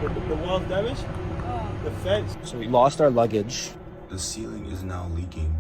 The wall's damaged? The fence. So we lost our luggage. The ceiling is now leaking.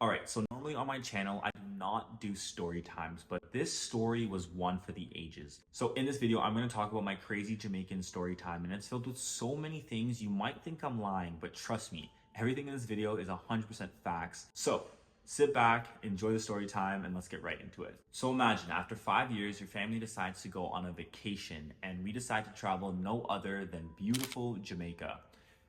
Alright, so normally on my channel, I do not do story times, but this story was one for the ages. So in this video, I'm going to talk about my crazy Jamaican story time, and it's filled with so many things you might think I'm lying, but trust me, everything in this video is 100% facts. So sit back, enjoy the story time, and let's get right into it. So imagine, after 5 years, your family decides to go on a vacation, and we decide to travel no other than beautiful Jamaica.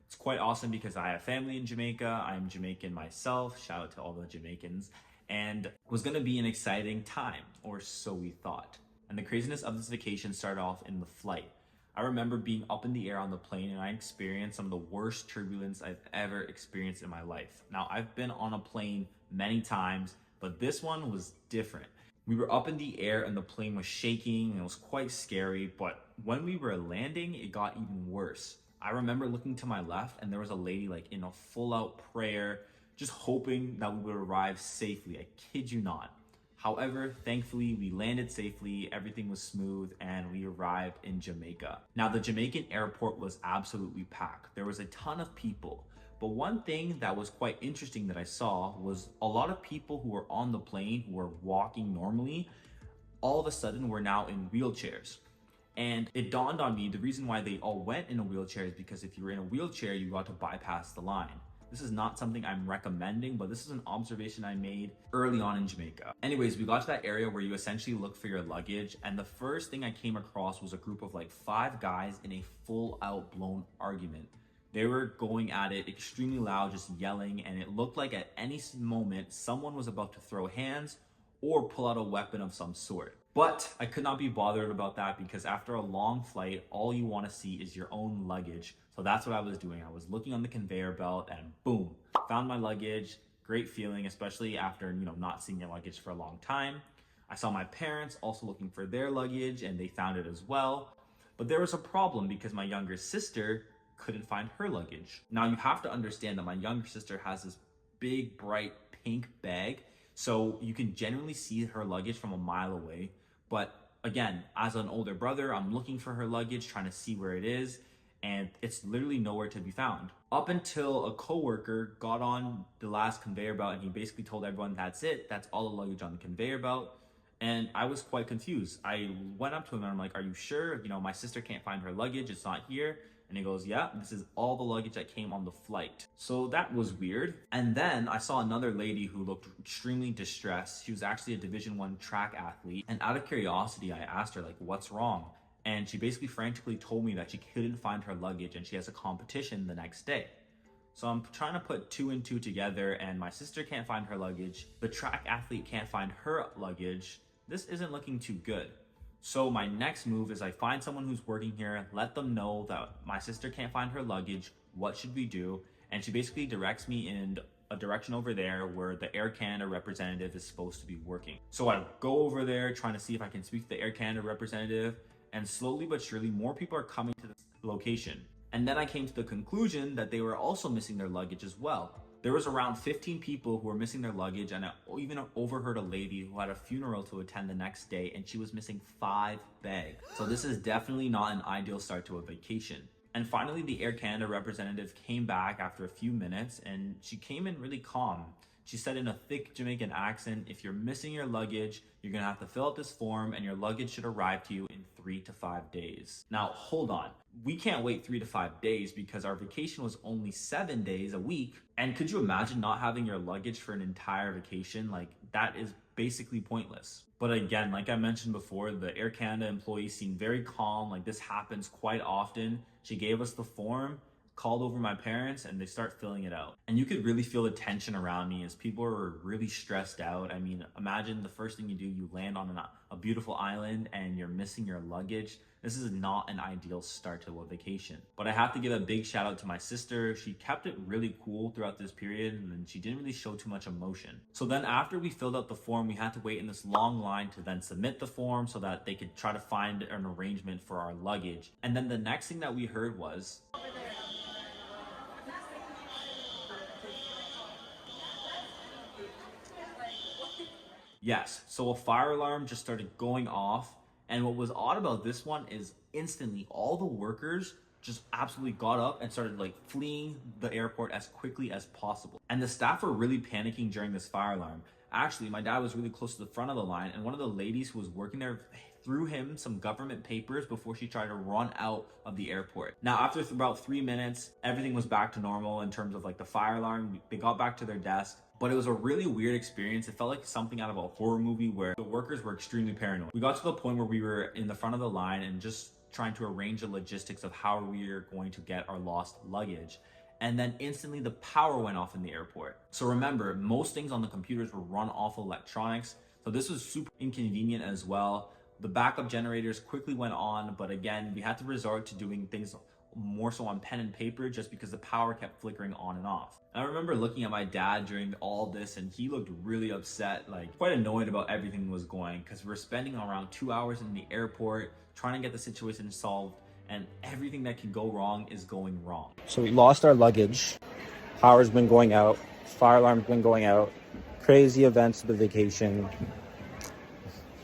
It's quite awesome because I have family in Jamaica. I'm Jamaican myself. Shout out to all the Jamaicans. And it was going to be an exciting time, or so we thought. And the craziness of this vacation started off in the flight. I remember being up in the air on the plane, and I experienced some of the worst turbulence I've ever experienced in my life. Now, I've been on a plane many times, but this one was different. We were up in the air and the plane was shaking, and it was quite scary. But when we were landing, it got even worse. I remember looking to my left, and there was a lady like in a full out prayer, just hoping that we would arrive safely. I kid you not. However, thankfully we landed safely, everything was smooth, and we arrived in Jamaica. Now, the Jamaican airport was absolutely packed. There was a ton of people, but one thing that was quite interesting that I saw was a lot of people who were on the plane who were walking normally, all of a sudden were now in wheelchairs. And it dawned on me, the reason why they all went in a wheelchair is because if you were in a wheelchair, you got to bypass the line. This is not something I'm recommending, but this is an observation I made early on in Jamaica. Anyways, we got to that area where you essentially look for your luggage, and the first thing I came across was a group of like 5 guys in a full out blown argument. They were going at it extremely loud, just yelling, and it looked like at any moment someone was about to throw hands or pull out a weapon of some sort. But I could not be bothered about that because after a long flight, all you want to see is your own luggage. So that's what I was doing. I was looking on the conveyor belt and boom, found my luggage. Great feeling, especially after, not seeing your luggage for a long time. I saw my parents also looking for their luggage and they found it as well. But there was a problem because my younger sister couldn't find her luggage. Now you have to understand that my younger sister has this big, bright pink bag. So you can generally see her luggage from a mile away. But again, as an older brother, I'm looking for her luggage, trying to see where it is, and it's literally nowhere to be found. Up until a coworker got on the last conveyor belt and he basically told everyone, that's it, that's all the luggage on the conveyor belt. And I was quite confused. I went up to him and I'm like, are you sure? My sister can't find her luggage, it's not here. And he goes, yeah, this is all the luggage that came on the flight. So that was weird. And then I saw another lady who looked extremely distressed. She was actually a Division I track athlete. And out of curiosity, I asked her, like, what's wrong? And she basically frantically told me that she couldn't find her luggage and she has a competition the next day. So I'm trying to put 2 and 2 together, and my sister can't find her luggage. The track athlete can't find her luggage. This isn't looking too good. So my next move is I find someone who's working here, let them know that my sister can't find her luggage, what should we do? And she basically directs me in a direction over there where the Air Canada representative is supposed to be working. So I go over there trying to see if I can speak to the Air Canada representative, and slowly but surely more people are coming to this location. And then I came to the conclusion that they were also missing their luggage as well. There was around 15 people who were missing their luggage, and I even overheard a lady who had a funeral to attend the next day, and she was missing 5 bags. So this is definitely not an ideal start to a vacation. And finally, the Air Canada representative came back after a few minutes, and she came in really calm. She said in a thick Jamaican accent, if you're missing your luggage, you're gonna have to fill out this form and your luggage should arrive to you in 3 to 5 days. Now, hold on. We can't wait 3 to 5 days because our vacation was only 7 days a week. And could you imagine not having your luggage for an entire vacation? Like, that is basically pointless. But again, like I mentioned before, the Air Canada employee seemed very calm. Like, this happens quite often. She gave us the form, called over my parents, and they start filling it out. And you could really feel the tension around me as people were really stressed out. I mean, imagine the first thing you do, you land on a beautiful island and you're missing your luggage. This is not an ideal start to a vacation. But I have to give a big shout out to my sister. She kept it really cool throughout this period, and she didn't really show too much emotion. So then after we filled out the form, we had to wait in this long line to then submit the form so that they could try to find an arrangement for our luggage. And then the next thing that we heard was, Yes, so a fire alarm just started going off. And what was odd about this one is instantly all the workers just absolutely got up and started like fleeing the airport as quickly as possible. And the staff were really panicking during this fire alarm. Actually, my dad was really close to the front of the line, and one of the ladies who was working there threw him some government papers before she tried to run out of the airport. Now, after about 3 minutes, everything was back to normal in terms of like the fire alarm. They got back to their desk. But it was a really weird experience. It felt like something out of a horror movie where the workers were extremely paranoid. We got to the point where we were in the front of the line and just trying to arrange the logistics of how we are going to get our lost luggage. And then instantly the power went off in the airport. So remember, most things on the computers were run off electronics. So this was super inconvenient as well. The backup generators quickly went on, but again, we had to resort to doing things more so on pen and paper just because the power kept flickering on and off. And I remember looking at my dad during all this, and he looked really upset, like quite annoyed about everything that was going, because we were spending around 2 hours in the airport trying to get the situation solved, and everything that can go wrong is going wrong. So we lost our luggage. Power's been going out. Fire alarm's been going out. Crazy events of the vacation.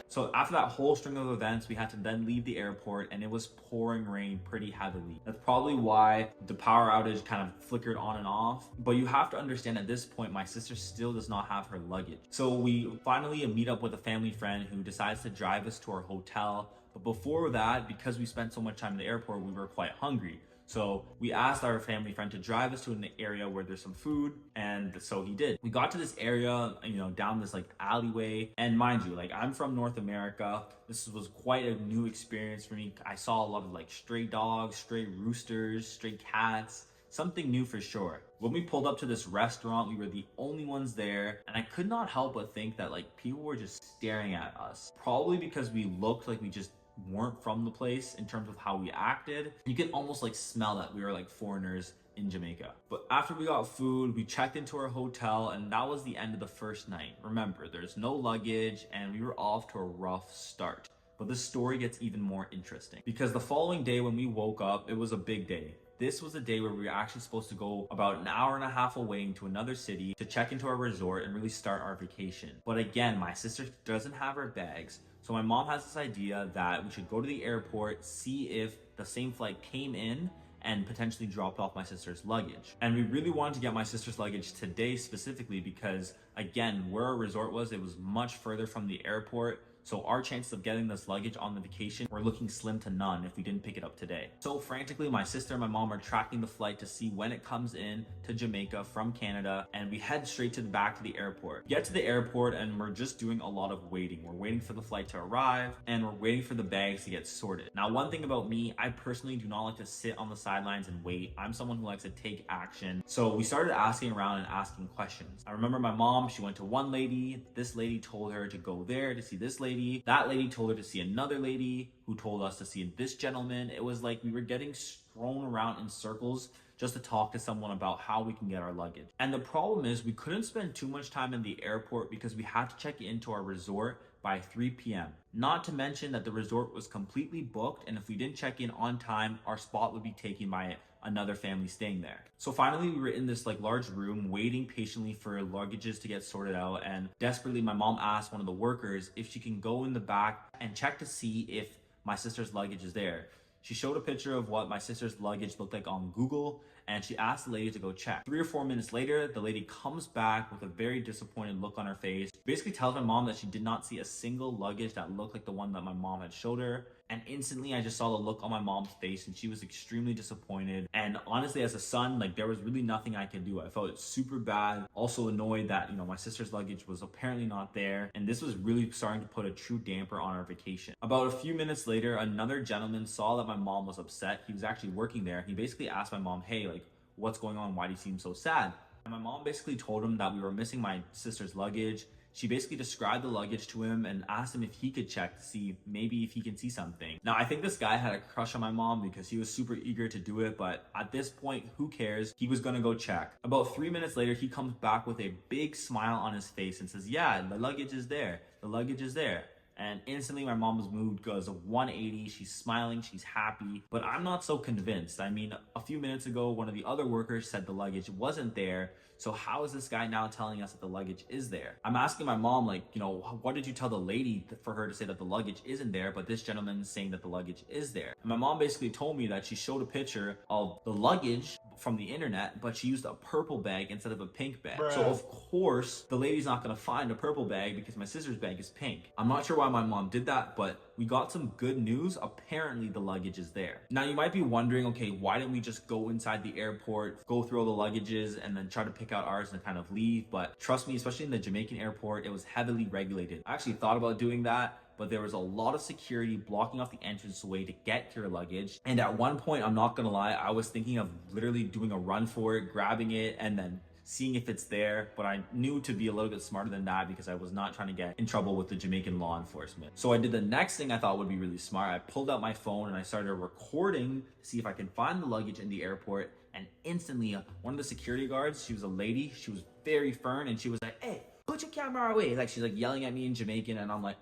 So after that whole string of events, we had to then leave the airport, and it was pouring rain pretty heavily. That's probably why the power outage kind of flickered on and off. But you have to understand at this point, my sister still does not have her luggage. So we finally meet up with a family friend who decides to drive us to our hotel. But before that, because we spent so much time in the airport, we were quite hungry. So we asked our family friend to drive us to an area where there's some food, and so he did. We got to this area, down this like alleyway, and mind you, like I'm from North America. This was quite a new experience for me. I saw a lot of like stray dogs, stray roosters, stray cats, something new for sure. When we pulled up to this restaurant, we were the only ones there, and I could not help but think that like people were just staring at us, probably because we looked like we just weren't from the place in terms of how we acted. You could almost like smell that we were like foreigners in Jamaica. But after we got food, we checked into our hotel, and that was the end of the first night. Remember, there's no luggage, and we were off to a rough start. But the story gets even more interesting, because the following day when we woke up, it was a big day. This was a day where we were actually supposed to go about an hour and a half away into another city to check into our resort and really start our vacation. But again, my sister doesn't have her bags. So my mom has this idea that we should go to the airport, see if the same flight came in, and potentially dropped off my sister's luggage. And we really wanted to get my sister's luggage today specifically because, again, where our resort was, it was much further from the airport. So our chances of getting this luggage on the vacation were looking slim to none if we didn't pick it up today. So frantically, my sister and my mom are tracking the flight to see when it comes in to Jamaica from Canada, and we head straight to the back to the airport. Get to the airport, and we're just doing a lot of waiting. We're waiting for the flight to arrive, and we're waiting for the bags to get sorted. Now, one thing about me, I personally do not like to sit on the sidelines and wait. I'm someone who likes to take action. So we started asking around and asking questions. I remember my mom, she went to one lady. This lady told her to go there to see this lady. That lady told her to see another lady, who told us to see this gentleman. It was like we were getting thrown around in circles just to talk to someone about how we can get our luggage. And the problem is we couldn't spend too much time in the airport because we had to check into our resort by 3 p.m. Not to mention that the resort was completely booked, and if we didn't check in on time, our spot would be taken by another family staying there. So finally, we were in this like large room waiting patiently for luggages to get sorted out, and desperately my mom asked one of the workers if she can go in the back and check to see if my sister's luggage is there. She showed a picture of what my sister's luggage looked like on Google, and she asked the lady to go check. 3 or 4 minutes later, the lady comes back with a very disappointed look on her face. Basically tells my mom that she did not see a single luggage that looked like the one that my mom had showed her. And instantly I just saw the look on my mom's face, and she was extremely disappointed. And honestly, as a son, like there was really nothing I could do. I felt super bad. Also annoyed that, my sister's luggage was apparently not there. And this was really starting to put a true damper on our vacation. About a few minutes later, another gentleman saw that my mom was upset. He was actually working there. He basically asked my mom, hey, like, what's going on? Why do you seem so sad? And my mom basically told him that we were missing my sister's luggage. She basically described the luggage to him and asked him if he could check to see maybe if he can see something. Now, I think this guy had a crush on my mom because he was super eager to do it, but at this point, who cares? He was gonna go check. About 3 minutes later, he comes back with a big smile on his face and says, yeah, the luggage is there. The luggage is there. And instantly my mom's mood goes a 180. She's smiling, she's happy, but I'm not so convinced. I mean, a few minutes ago, one of the other workers said the luggage wasn't there. So how is this guy now telling us that the luggage is there? I'm asking my mom, like, you know, what did you tell the lady for her to say that the luggage isn't there, but this gentleman is saying that the luggage is there? And my mom basically told me that she showed a picture of the luggage from the internet, but she used a purple bag instead of a pink bag. Bruh. So of course, the lady's not gonna find a purple bag because my sister's bag is pink. I'm not sure why my mom did that, but we got some good news. Apparently the luggage is there. Now you might be wondering, okay, why didn't we just go inside the airport, go through all the luggages and then try to pick out ours and kind of leave? But trust me, especially in the Jamaican airport, it was heavily regulated. I actually thought about doing that, but there was a lot of security blocking off the entranceway to get to your luggage. And at one point, I'm not gonna lie, I was thinking of literally doing a run for it, grabbing it, and then seeing if it's there, but I knew to be a little bit smarter than that because I was not trying to get in trouble with the Jamaican law enforcement. So I did the next thing I thought would be really smart. I pulled out my phone and I started recording to see if I can find the luggage in the airport. And instantly, one of the security guards, she was a lady, she was very firm, and she was like, "Hey, put your camera away." Like, she's like yelling at me in Jamaican, and I'm like,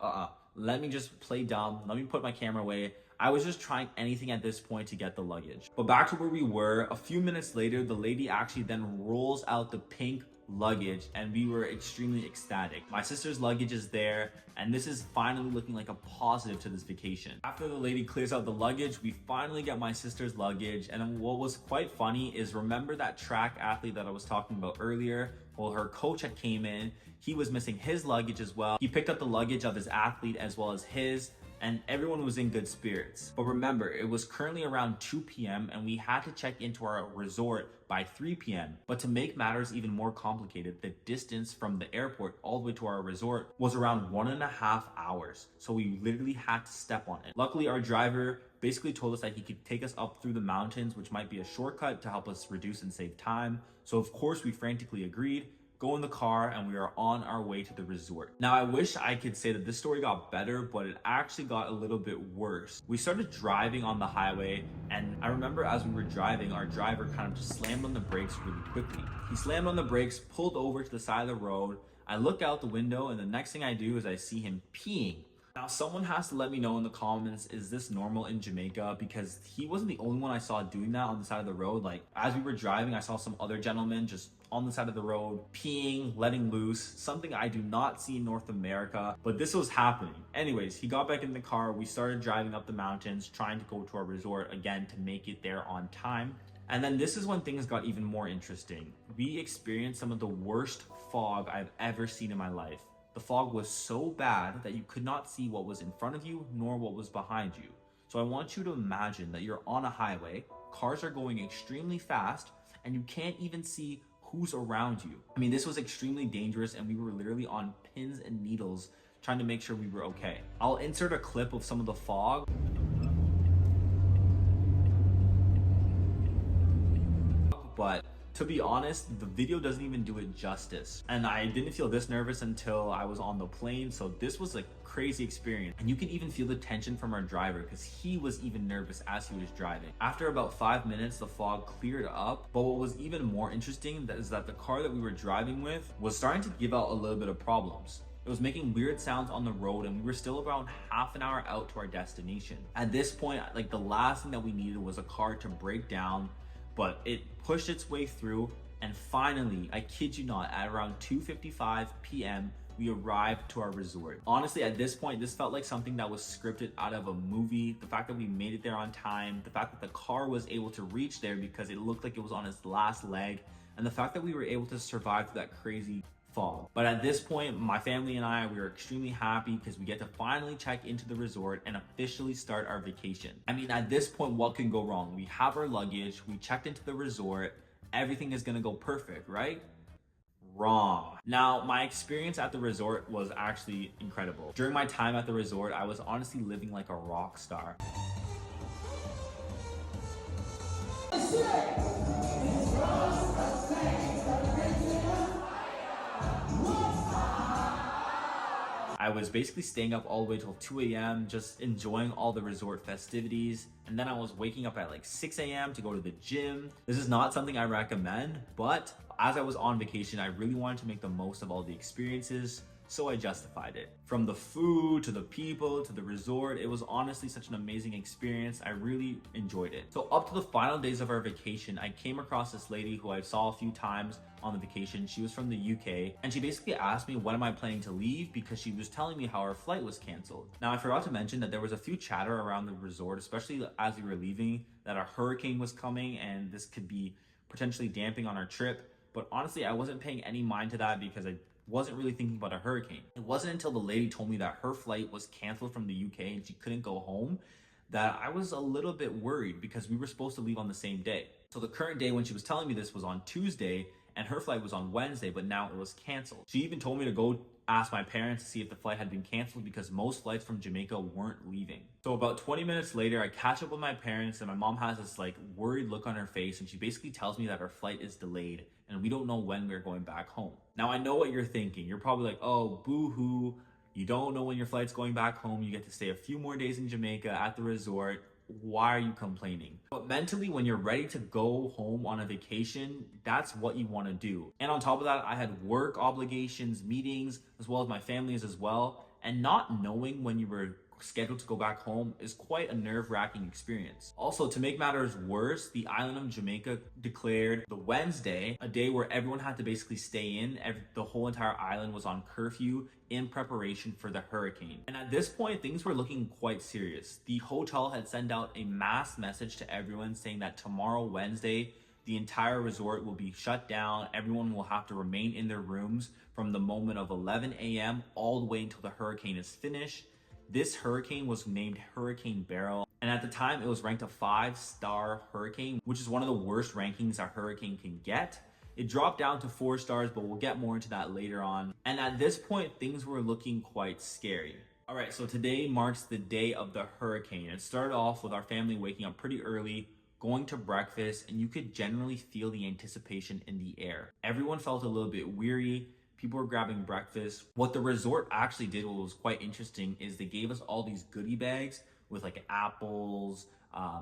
let me just play dumb. Let me put my camera away. I was just trying anything at this point to get the luggage. But back to where we were, a few minutes later, the lady actually then rolls out the pink luggage and we were extremely ecstatic. My sister's luggage is there and this is finally looking like a positive to this vacation. After the lady clears out the luggage, we finally get my sister's luggage. And what was quite funny is, remember that track athlete that I was talking about earlier? Well, her coach had came in, he was missing his luggage as well. He picked up the luggage of his athlete as well as his, and everyone was in good spirits. But remember, it was currently around 2 p.m. and we had to check into our resort by 3 p.m. But to make matters even more complicated, the distance from the airport all the way to our resort was around 1.5 hours. So we literally had to step on it. Luckily, our driver basically told us that he could take us up through the mountains, which might be a shortcut to help us reduce and save time. So of course we frantically agreed, go in the car, and we are on our way to the resort. Now, I wish I could say that this story got better, but it actually got a little bit worse. We started driving on the highway, and I remember as we were driving, our driver kind of just slammed on the brakes really quickly. He slammed on the brakes, pulled over to the side of the road. I look out the window, and the next thing I do is I see him peeing. Now, someone has to let me know in the comments, is this normal in Jamaica? Because he wasn't the only one I saw doing that on the side of the road. Like, as we were driving, I saw some other gentlemen just on the side of the road, peeing, letting loose, something I do not see in North America, but this was happening. Anyways, he got back in the car. We started driving up the mountains, trying to go to our resort again to make it there on time. And then this is when things got even more interesting. We experienced some of the worst fog I've ever seen in my life. The fog was so bad that you could not see what was in front of you nor what was behind you. So I want you to imagine that you're on a highway, cars are going extremely fast, and you can't even see who's around you. I mean, this was extremely dangerous and we were literally on pins and needles trying to make sure we were okay. I'll insert a clip of some of the fog. But to be honest, the video doesn't even do it justice. And I didn't feel this nervous until I was on the plane. So this was a crazy experience. And you can even feel the tension from our driver because he was even nervous as he was driving. After about 5 minutes, the fog cleared up. But what was even more interesting is that the car that we were driving with was starting to give out a little bit of problems. It was making weird sounds on the road and we were still around half an hour out to our destination. At this point, like, the last thing that we needed was a car to break down, but it pushed its way through, and finally, I kid you not, at around 2:55 p.m. we arrived to our resort. Honestly, at this point, this felt like something that was scripted out of a movie. The fact that we made it there on time, the fact that the car was able to reach there because it looked like it was on its last leg, and the fact that we were able to survive through that crazy fog. But at this point, my family and I, we were extremely happy because we get to finally check into the resort and officially start our vacation. I mean, at this point, what can go wrong? We have our luggage, we checked into the resort, everything is gonna go perfect, right? Wrong. Now, my experience at the resort was actually incredible. During my time at the resort, I was honestly living like a rock star. I was basically staying up all the way till 2 a.m. just enjoying all the resort festivities, and then I was waking up at like 6 a.m. to go to the gym. This is not something I recommend, but as I was on vacation, I really wanted to make the most of all the experiences. so I justified it. From the food to the people to the resort, it was honestly such an amazing experience. I really enjoyed it. So up to the final days of our vacation, I came across this lady who I saw a few times on the vacation. She was from the UK, and she basically asked me when am I planning to leave, because she was telling me how her flight was canceled. Now I forgot to mention that there was a few chatter around the resort, especially as we were leaving, that a hurricane was coming and this could be potentially damping on our trip. But honestly, I wasn't paying any mind to that because I wasn't really thinking about a hurricane. It wasn't until the lady told me that her flight was canceled from the UK and she couldn't go home that I was a little bit worried, because we were supposed to leave on the same day. So the current day when she was telling me this was on Tuesday, and her flight was on Wednesday, but now it was canceled. She even told me to go ask my parents to see if the flight had been canceled, because most flights from Jamaica weren't leaving. So about 20 minutes later, I catch up with my parents, and my mom has this like worried look on her face, and she basically tells me that her flight is delayed and we don't know when we're going back home. Now I know what you're thinking. You're probably like, oh, boo-hoo. You don't know when your flight's going back home. You get to stay a few more days in Jamaica at the resort. Why are you complaining? But mentally, when you're ready to go home on a vacation, that's what you want to do. And on top of that, I had work obligations, meetings, as well as my families as well. And not knowing when you were scheduled to go back home is quite a nerve-wracking experience. Also, to make matters worse, the island of Jamaica declared the Wednesday a day where everyone had to basically stay in. The whole entire island was on curfew in preparation for the hurricane. And at this point, things were looking quite serious. The hotel had sent out a mass message to everyone saying that tomorrow, Wednesday, the entire resort will be shut down. Everyone will have to remain in their rooms from the moment of 11 a.m. all the way until the hurricane is finished. This hurricane was named Hurricane Beryl, and at the time it was ranked a 5-star hurricane, which is one of the worst rankings a hurricane can get. It dropped down to 4 stars, but we'll get more into that later on. And at this point, things were looking quite scary. All right, so today marks the day of the hurricane. It started off with our family waking up pretty early, going to breakfast, and you could generally feel the anticipation in the air. Everyone felt a little bit weary. People were grabbing breakfast. What the resort actually did, what was quite interesting, is they gave us all these goodie bags with like apples.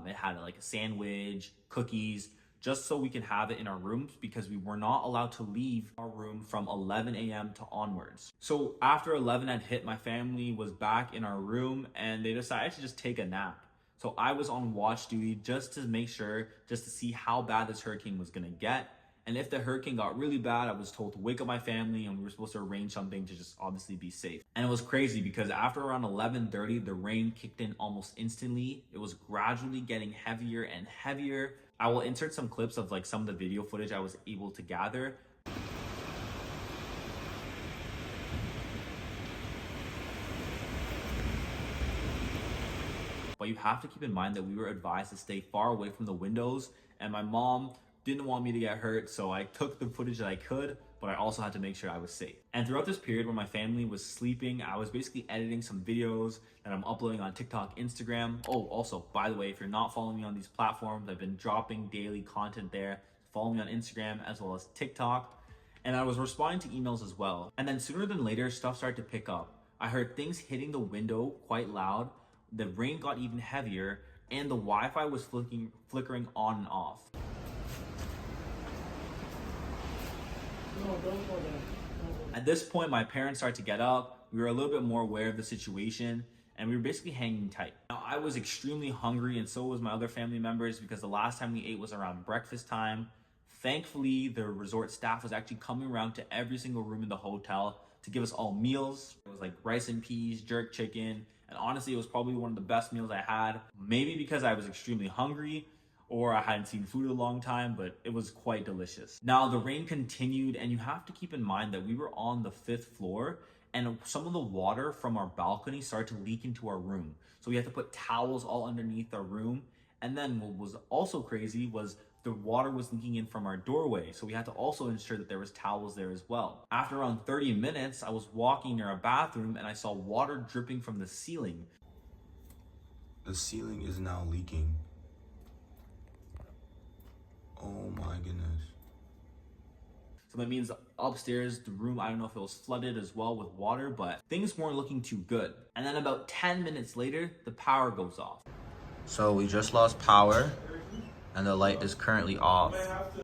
It had like a sandwich, cookies, just so we can have it in our rooms, because we were not allowed to leave our room from 11 a.m. to onwards. So after 11 had hit, my family was back in our room and they decided to just take a nap. So I was on watch duty just to make sure, just to see how bad this hurricane was gonna get. And if the hurricane got really bad, I was told to wake up my family and we were supposed to arrange something to just obviously be safe. And it was crazy because after around 11:30, the rain kicked in almost instantly. It was gradually getting heavier and heavier. I will insert some clips of like some of the video footage I was able to gather. But you have to keep in mind that we were advised to stay far away from the windows, and my mom didn't want me to get hurt, so I took the footage that I could, but I also had to make sure I was safe. And throughout this period when my family was sleeping, I was basically editing some videos that I'm uploading on TikTok, Instagram. Oh, also, by the way, if you're not following me on these platforms, I've been dropping daily content there. Follow me on Instagram as well as TikTok. And I was responding to emails as well. And then sooner than later, stuff started to pick up. I heard things hitting the window quite loud. The rain got even heavier, and the Wi-Fi was flickering on and off. At this point, my parents started to get up. We were a little bit more aware of the situation, and we were basically hanging tight. Now, I was extremely hungry, and so was my other family members, because the last time we ate was around breakfast time. Thankfully, the resort staff was actually coming around to every single room in the hotel to give us all meals. It was like rice and peas, jerk chicken, and honestly, it was probably one of the best meals I had. Maybe because I was extremely hungry, or I hadn't seen food in a long time, but it was quite delicious. Now, the rain continued, and you have to keep in mind that we were on the 5th floor, and some of the water from our balcony started to leak into our room. So we had to put towels all underneath our room. And then what was also crazy was the water was leaking in from our doorway. So we had to also ensure that there was towels there as well. After around 30 minutes, I was walking near a bathroom and I saw water dripping from the ceiling. The ceiling is now leaking. Oh my goodness. So that means upstairs, the room, I don't know if it was flooded as well with water, but things weren't looking too good. And then about 10 minutes later, the power goes off. So we just lost power. and the light is currently off.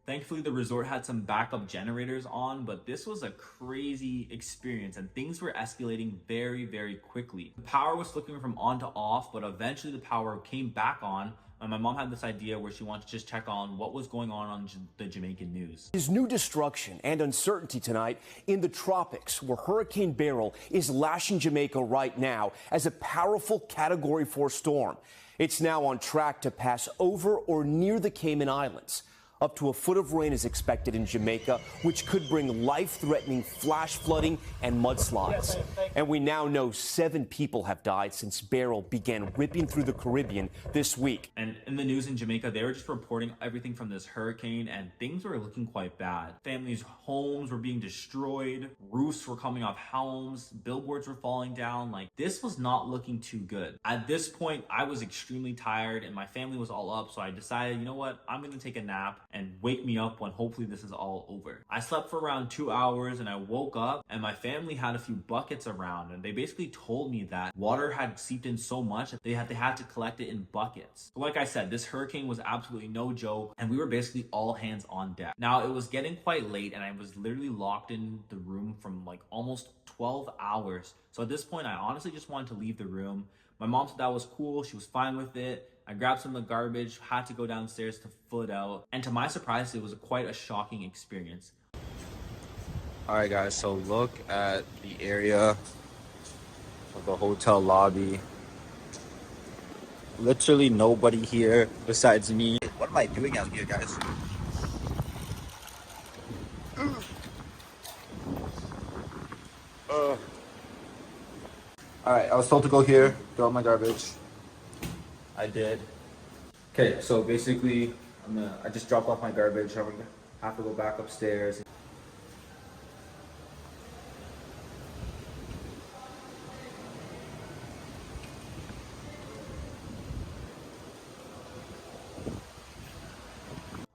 Thankfully, the resort had some backup generators on, but this was a crazy experience and things were escalating very, very quickly. The power was flickering from on to off, but eventually the power came back on. And my mom had this idea where she wanted to just check on what was going on the Jamaican news. There's new destruction and uncertainty tonight in the tropics, where Hurricane Beryl is lashing Jamaica right now as a powerful Category 4 storm. It's now on track to pass over or near the Cayman Islands. Up to a foot of rain is expected in Jamaica, which could bring life-threatening flash flooding and mudslides. And we now know 7 people have died since Beryl began ripping through the Caribbean this week. And in the news in Jamaica, they were just reporting everything from this hurricane, and things were looking quite bad. Families' homes were being destroyed, roofs were coming off homes, billboards were falling down. Like, this was not looking too good. At this point, I was extremely tired and my family was all up, so I decided, you know what, I'm gonna take a nap and wake me up when hopefully this is all over. I slept for around 2 hours and I woke up and my family had a few buckets around, and they basically told me that water had seeped in so much that they had to collect it in buckets. So like I said, this hurricane was absolutely no joke and we were basically all hands on deck. Now it was getting quite late and I was literally locked in the room from like almost 12 hours. So at this point I honestly just wanted to leave the room. My mom said that was cool, she was fine with it. I grabbed some of the garbage, had to go downstairs to foot out, and to my surprise, it was quite a shocking experience. All right, guys, so look at the area of the hotel lobby. Literally nobody here besides me. What am I doing out here, guys? All right, I was told to go here, throw out my garbage. I did. Okay, so basically, I just dropped off my garbage. I'm gonna have to go back upstairs.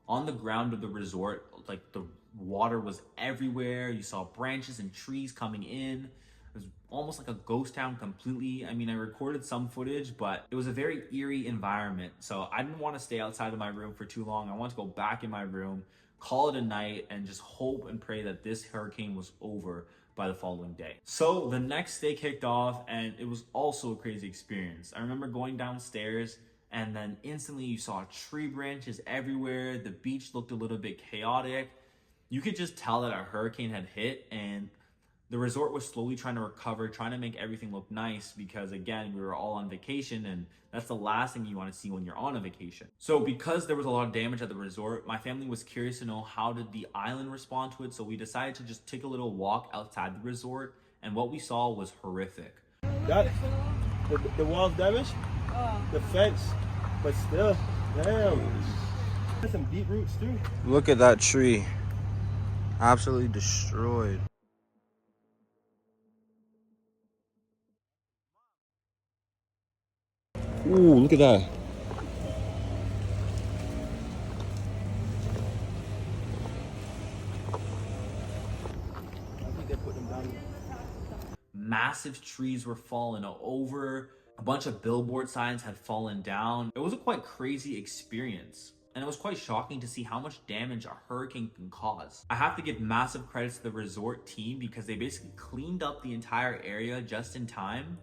On the ground of the resort, like the water was everywhere. You saw branches and trees coming in. It was almost like a ghost town completely. I mean, I recorded some footage, but it was a very eerie environment. So I didn't want to stay outside of my room for too long. I wanted to go back in my room, call it a night, and just hope and pray that this hurricane was over by the following day. So the next day kicked off and it was also a crazy experience. I remember going downstairs and then instantly you saw tree branches everywhere. The beach looked a little bit chaotic. You could just tell that a hurricane had hit, and the resort was slowly trying to recover, trying to make everything look nice because, again, we were all on vacation and that's the last thing you want to see when you're on a vacation. So because there was a lot of damage at the resort, my family was curious to know how did the island respond to it. So we decided to just take a little walk outside the resort, and what we saw was horrific. The wall's damaged? The fence, but still, damn. There's some deep roots too. Look at that tree. Absolutely destroyed. Ooh, look at that. I think they put them down. Massive trees were falling over. A bunch of billboard signs had fallen down. It was a quite crazy experience. And it was quite shocking to see how much damage a hurricane can cause. I have to give massive credits to the resort team because they basically cleaned up the entire area just in time.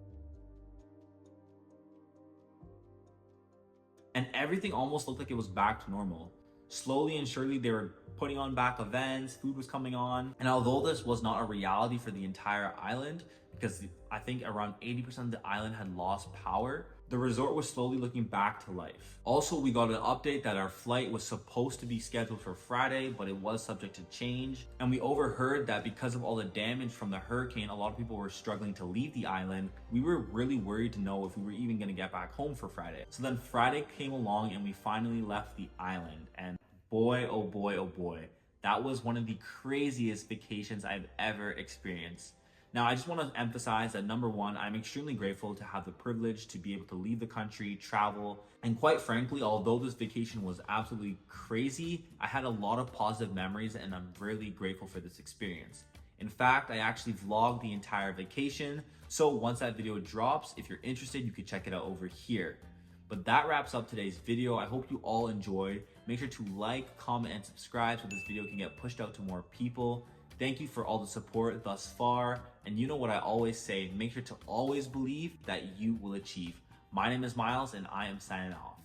And everything almost looked like it was back to normal. Slowly and surely, they were putting on back events, food was coming on. And although this was not a reality for the entire island, because I think around 80% of the island had lost power, the resort was slowly looking back to life. Also, we got an update that our flight was supposed to be scheduled for Friday, but it was subject to change. And we overheard that because of all the damage from the hurricane, a lot of people were struggling to leave the island. We were really worried to know if we were even gonna get back home for Friday. So then Friday came along and we finally left the island. And boy, oh boy, oh boy, that was one of the craziest vacations I've ever experienced. Now, I just want to emphasize that number one, I'm extremely grateful to have the privilege to be able to leave the country, travel, and quite frankly, although this vacation was absolutely crazy, I had a lot of positive memories and I'm really grateful for this experience. In fact, I actually vlogged the entire vacation, so once that video drops, if you're interested, you can check it out over here. But that wraps up today's video. I hope you all enjoyed. Make sure to like, comment, and subscribe so this video can get pushed out to more people. Thank you for all the support thus far. And you know what I always say, make sure to always believe that you will achieve. My name is Miles and I am signing off.